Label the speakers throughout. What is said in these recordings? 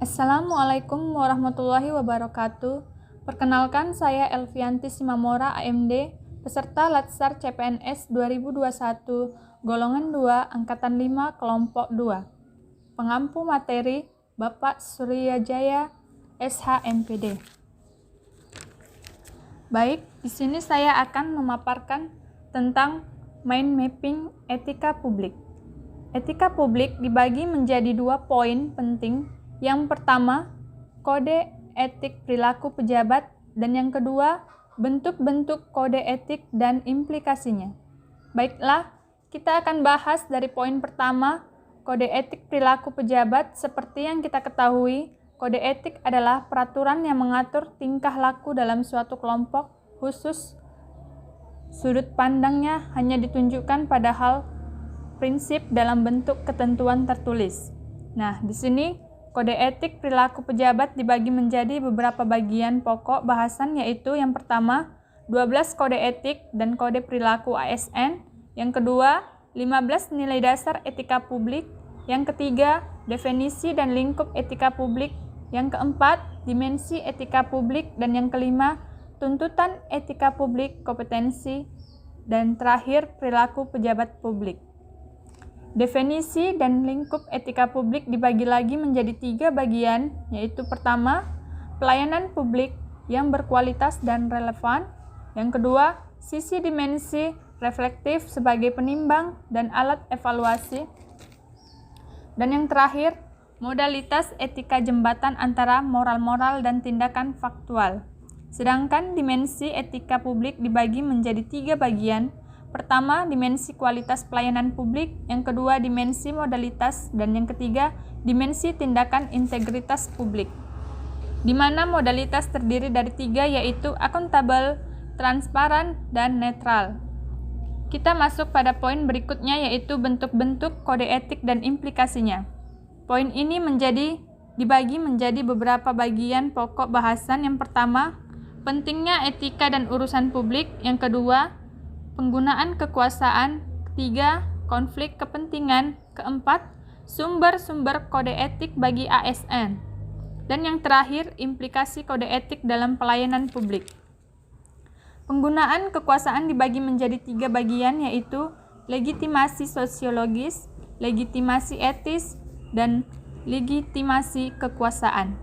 Speaker 1: Assalamualaikum warahmatullahi wabarakatuh. Perkenalkan, saya Elvianti Simamora, AMD, peserta Latsar CPNS 2021, golongan 2, angkatan 5, kelompok 2. Pengampu materi Bapak Suryajaya, SH MPD. Baik, di sini saya akan memaparkan tentang mind mapping etika publik. Etika publik dibagi menjadi 2 poin penting. Yang pertama, kode etik perilaku pejabat, dan yang kedua, bentuk-bentuk kode etik dan implikasinya. Baiklah, kita akan bahas dari poin pertama, kode etik perilaku pejabat. Seperti yang kita ketahui, kode etik adalah peraturan yang mengatur tingkah laku dalam suatu kelompok khusus. Sudut pandangnya hanya ditunjukkan pada hal prinsip dalam bentuk ketentuan tertulis. Nah, di sini kode etik perilaku pejabat dibagi menjadi beberapa bagian pokok bahasan, yaitu yang pertama, 12 kode etik dan kode perilaku ASN. Yang kedua, 15 nilai dasar etika publik. Yang ketiga, definisi dan lingkup etika publik. Yang keempat, dimensi etika publik. Dan yang kelima, tuntutan etika publik, kompetensi. Dan terakhir, perilaku pejabat publik. Definisi dan lingkup etika publik dibagi lagi menjadi 3 bagian, yaitu pertama, pelayanan publik yang berkualitas dan relevan. Yang kedua, sisi dimensi reflektif sebagai penimbang dan alat evaluasi. Dan yang terakhir, modalitas etika jembatan antara moral-moral dan tindakan faktual. Sedangkan dimensi etika publik dibagi menjadi 3 bagian. Pertama, dimensi kualitas pelayanan publik, yang kedua, dimensi modalitas, dan yang ketiga, dimensi tindakan integritas publik. Di mana modalitas terdiri dari 3, yaitu akuntabel, transparan, dan netral. Kita masuk pada poin berikutnya, yaitu bentuk-bentuk kode etik dan implikasinya. Poin ini dibagi menjadi beberapa bagian pokok bahasan. Yang pertama, pentingnya etika dan urusan publik. Yang kedua, penggunaan kekuasaan. Ketiga, konflik kepentingan. Keempat, sumber-sumber kode etik bagi ASN. Dan yang terakhir, implikasi kode etik dalam pelayanan publik. Penggunaan kekuasaan dibagi menjadi 3 bagian, yaitu legitimasi sosiologis, legitimasi etis, dan legitimasi kekuasaan.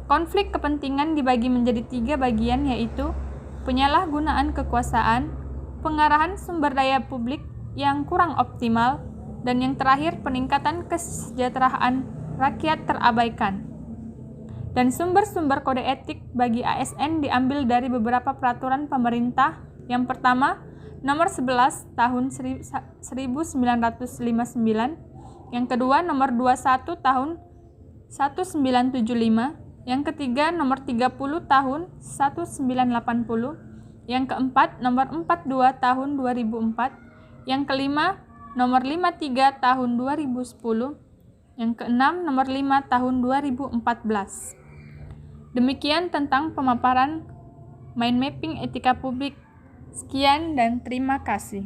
Speaker 1: Konflik kepentingan dibagi menjadi 3 bagian, yaitu penyalahgunaan kekuasaan, pengarahan sumber daya publik yang kurang optimal, dan yang terakhir, peningkatan kesejahteraan rakyat terabaikan. Dan sumber-sumber kode etik bagi ASN diambil dari beberapa peraturan pemerintah. Yang pertama, nomor 11 tahun 1959. Yang kedua, nomor 21 tahun 1975. Yang ketiga, nomor 30 tahun 1980. Yang keempat, nomor 42 tahun 2004. Yang kelima, nomor 53 tahun 2010. Yang keenam, nomor 5 tahun 2014. Demikian tentang pemaparan mind mapping etika publik. Sekian dan terima kasih.